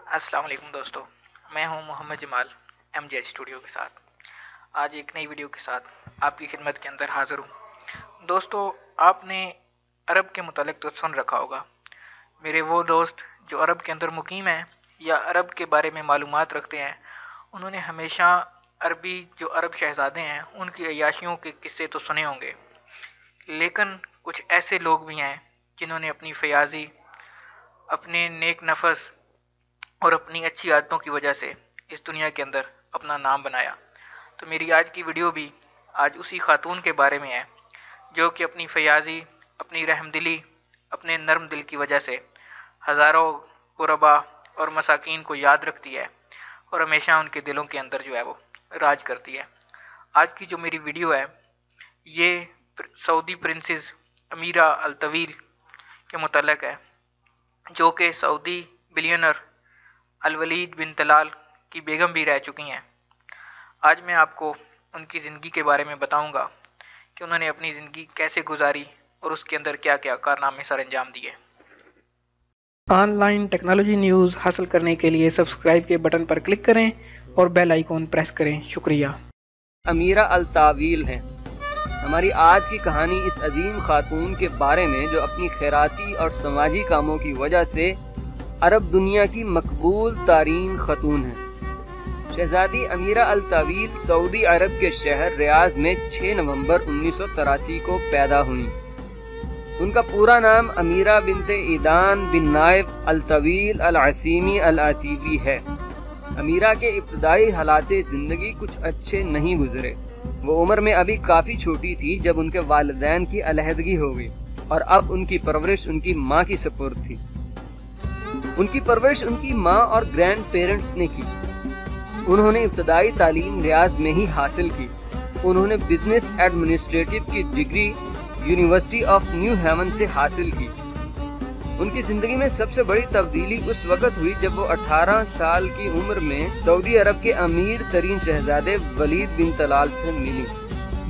अस्सलाम वालेकुम दोस्तों, मैं हूं मोहम्मद जमाल MJ स्टूडियो के साथ। आज एक नई वीडियो के साथ आपकी खिदमत के अंदर हाज़िर हूं। दोस्तों, आपने अरब के मुतालिक तो सुन रखा होगा। मेरे वो दोस्त जो अरब के अंदर मुकीम हैं या अरब के बारे में मालूमात रखते हैं, उन्होंने हमेशा अरबी जो अरब शहज़ादे हैं उनकी अय्याशियों के किस्से तो सुने होंगे, लेकिन कुछ ऐसे लोग भी हैं जिन्होंने अपनी फयाजी, अपने नेक नफस और अपनी अच्छी आदतों की वजह से इस दुनिया के अंदर अपना नाम बनाया। तो मेरी आज की वीडियो भी आज उसी खातून के बारे में है जो कि अपनी फयाजी, अपनी रहमदिली, अपने नरम दिल की वजह से हज़ारों गुरबा और मसाकीन को याद रखती है और हमेशा उनके दिलों के अंदर जो है वो राज करती है। आज की जो मेरी वीडियो है ये सऊदी प्रिंसेस अमीरा अल तवील के मुतल्लिक़ है, जो कि सऊदी बिलियनर अल वलीद बिन तलाल की बेगम भी रह चुकी हैं। आज मैं आपको उनकी ज़िंदगी के बारे में बताऊंगा कि उन्होंने अपनी ज़िंदगी कैसे गुजारी और उसके अंदर क्या क्या कारनामे सर अंजाम दिए। ऑनलाइन टेक्नोलॉजी न्यूज़ हासिल करने के लिए सब्सक्राइब के बटन पर क्लिक करें और बेल आइकॉन प्रेस करें। शुक्रिया। अमीरा अल तावील हैं। हमारी आज की कहानी इस अजीम खातून के बारे में जो अपनी खैराती और समाजी कामों की वजह से अरब दुनिया की मकबूल तारीन खतून है। शहजादी अमीरा अल तावील सऊदी अरब के शहर रियाज में 6 नवंबर 1983 को पैदा हुई। उनका पूरा नाम अमीरा बिनते ईदान बिन नाइफ अल तवील अल असीमी अल अतीवी है। अमीरा के इब्तदाई हालात ज़िंदगी कुछ अच्छे नहीं गुजरे। वो उम्र में अभी काफ़ी छोटी थी जब उनके वालिदैन की अलहदगी हो गई और अब उनकी परवरिश उनकी माँ की सपुर्द थी। उनकी परवरिश उनकी माँ और ग्रैंड पेरेंट्स ने की। उन्होंने इब्तदाई तालीम रियाज में ही हासिल की। उन्होंने बिजनेस एडमिनिस्ट्रेटिव की degree university of New Haven से हासिल की। उनकी जिंदगी में सबसे बड़ी तब्दीली उस वक्त हुई जब वो 18 साल की उम्र में सऊदी अरब के अमीर तरीन शहजादे वलीद बिन तलाल से मिली।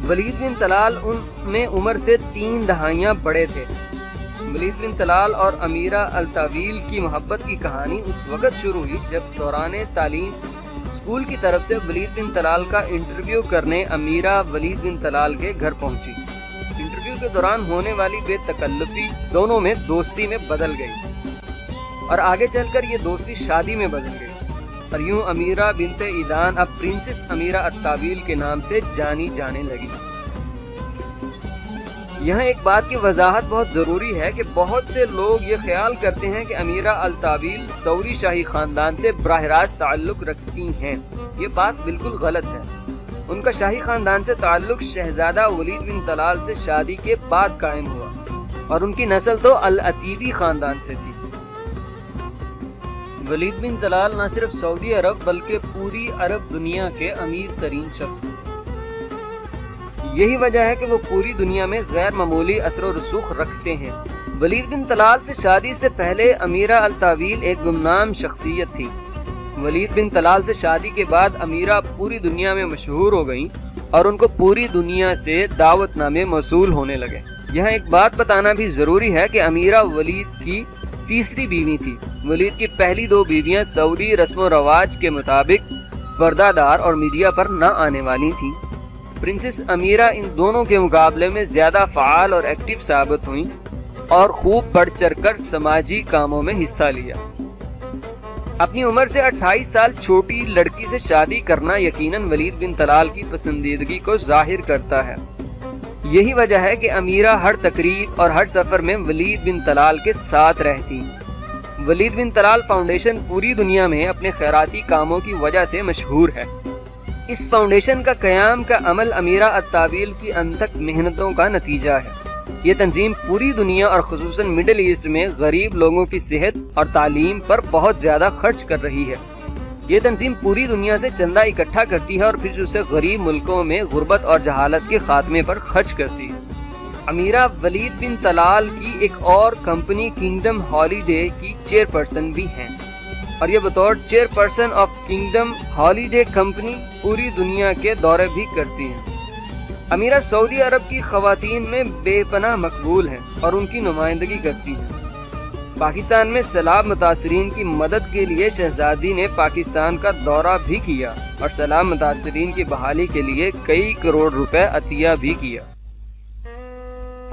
वलीद बिन तलाल उनमें उम्र से 3 दहाइयाँ बड़े थे। वलीद बिन तलाल और अमीरा अल तावील की मोहब्बत की कहानी उस वक्त शुरू हुई जब दौराने तालीम स्कूल की तरफ से वलीद बिन तलाल का इंटरव्यू करने अमीरा वलीद बिन तलाल के घर पहुंची। इंटरव्यू के दौरान होने वाली बेतकल्लुफी दोनों में दोस्ती में बदल गई और आगे चलकर ये दोस्ती शादी में बदल गई और यूं अमीरा बिनते ईदान अब प्रिंसेस अमीरा अल तावील के नाम से जानी जाने लगी। यहाँ एक बात की वजाहत बहुत ज़रूरी है कि बहुत से लोग ये ख्याल करते हैं कि अमीरा अल तावील सऊदी शाही खानदान से बराह रास्त ताल्लुक़ रखती हैं। ये बात बिल्कुल गलत है। उनका शाही खानदान से ताल्लुक़ शहजादा वलीद बिन तलाल से शादी के बाद कायम हुआ और उनकी नस्ल तो अल अतीवी खानदान से थी। वलीद बिन तलाल न सिर्फ सऊदी अरब बल्कि पूरी अरब दुनिया के अमीर तरीन शख्स हैं। यही वजह है कि वो पूरी दुनिया में गैर मामूली असर और रसूख रखते हैं। वलीद बिन तलाल से शादी से पहले अमीरा अल तावील एक गुमनाम शख्सियत थी। वलीद बिन तलाल से शादी के बाद अमीरा पूरी दुनिया में मशहूर हो गईं और उनको पूरी दुनिया से दावतनामे मौसूल होने लगे। यहाँ एक बात बताना भी जरूरी है कि अमीरा वलीद की तीसरी बीवी थी। वलीद की पहली 2 बीवियां सऊदी रस्म व रवाज के मुताबिक पर्दादार और मीडिया पर न आने वाली थी। प्रिंसेस अमीरा इन दोनों के मुकाबले में ज्यादा फ़ाल और एक्टिव साबित हुई और खूब बढ़ चढ़ कर समाजी कामों में हिस्सा लिया। अपनी उम्र से 28 साल छोटी लड़की से शादी करना यकीनन वलीद बिन तलाल की पसंदीदगी को जाहिर करता है। यही वजह है कि अमीरा हर तकरीब और हर सफर में वलीद बिन तलाल के साथ रहती। वलीद बिन तलाल फाउंडेशन पूरी दुनिया में अपने खैराती कामों की वजह से मशहूर है। इस फाउंडेशन का क़याम का अमल अमीरा अल तावील की अनथक मेहनतों का नतीजा है। ये तंजीम पूरी दुनिया और खुसूसन मिडिल ईस्ट में गरीब लोगों की सेहत और तालीम पर बहुत ज्यादा खर्च कर रही है। ये तंजीम पूरी दुनिया से चंदा इकट्ठा करती है और फिर उसे गरीब मुल्कों में गुर्बत और जहालत के खात्मे पर खर्च करती है। अमीरा वलीद बिन तलाल की एक और कंपनी किंगडम हॉलीडे की चेयरपर्सन भी हैं और ये बतौर chairperson of kingdom holiday company पूरी दुनिया के दौरे भी करती हैं। अमीरा सऊदी अरब की खवातीन में बेपनाह मकबूल हैं और उनकी नुमाइंदगी करती हैं। पाकिस्तान में सैलाब मुतासरीन की मदद के लिए शहजादी ने पाकिस्तान का दौरा भी किया और सैलाब मुतासरीन की बहाली के लिए कई करोड़ रुपए अतिया भी किया।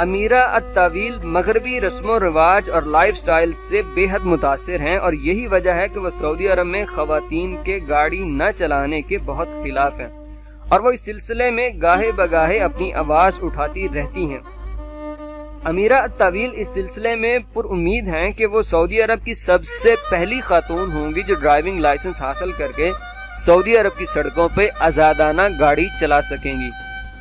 अमीरा अत्तावील मगरबी रस्मों रिवाज और लाइफ स्टाइल से बेहद मुतासिर हैं और यही वजह है कि वह सऊदी अरब में खवातीन के गाड़ी न चलाने के बहुत खिलाफ हैं और वो इस सिलसिले में गाहे बगाहे अपनी आवाज उठाती रहती हैं। अमीरा अत्तावील इस सिलसिले में पुरउम्मीद हैं कि वो सऊदी अरब की सबसे पहली खातून होंगी जो ड्राइविंग लाइसेंस हासिल करके सऊदी अरब की सड़कों पे आजादाना गाड़ी चला सकेंगी।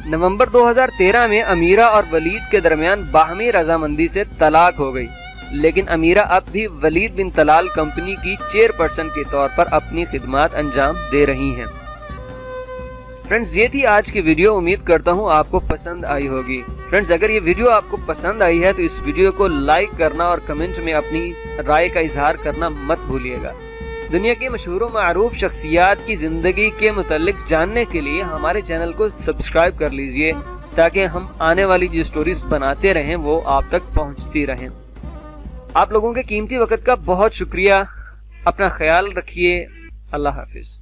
नवंबर 2013 में अमीरा और वलीद के दरमियान बाहमी रजामंदी से तलाक हो गई, लेकिन अमीरा अब भी वलीद बिन तलाल कंपनी की चेयरपर्सन के तौर पर अपनी खिदमत अंजाम दे रही हैं। फ्रेंड्स, ये थी आज की वीडियो। उम्मीद करता हूँ आपको पसंद आई होगी। फ्रेंड्स, अगर ये वीडियो आपको पसंद आई है तो इस वीडियो को लाइक करना और कमेंट में अपनी राय का इजहार करना मत भूलिएगा। दुनिया की मशहूर व मारूफ शख्सियात की जिंदगी के मुतालिक जानने के लिए हमारे चैनल को सब्सक्राइब कर लीजिए ताकि हम आने वाली जो स्टोरीज बनाते रहें वो आप तक पहुंचती रहें। आप लोगों के कीमती वक्त का बहुत शुक्रिया। अपना ख्याल रखिए। अल्लाह हाफिज।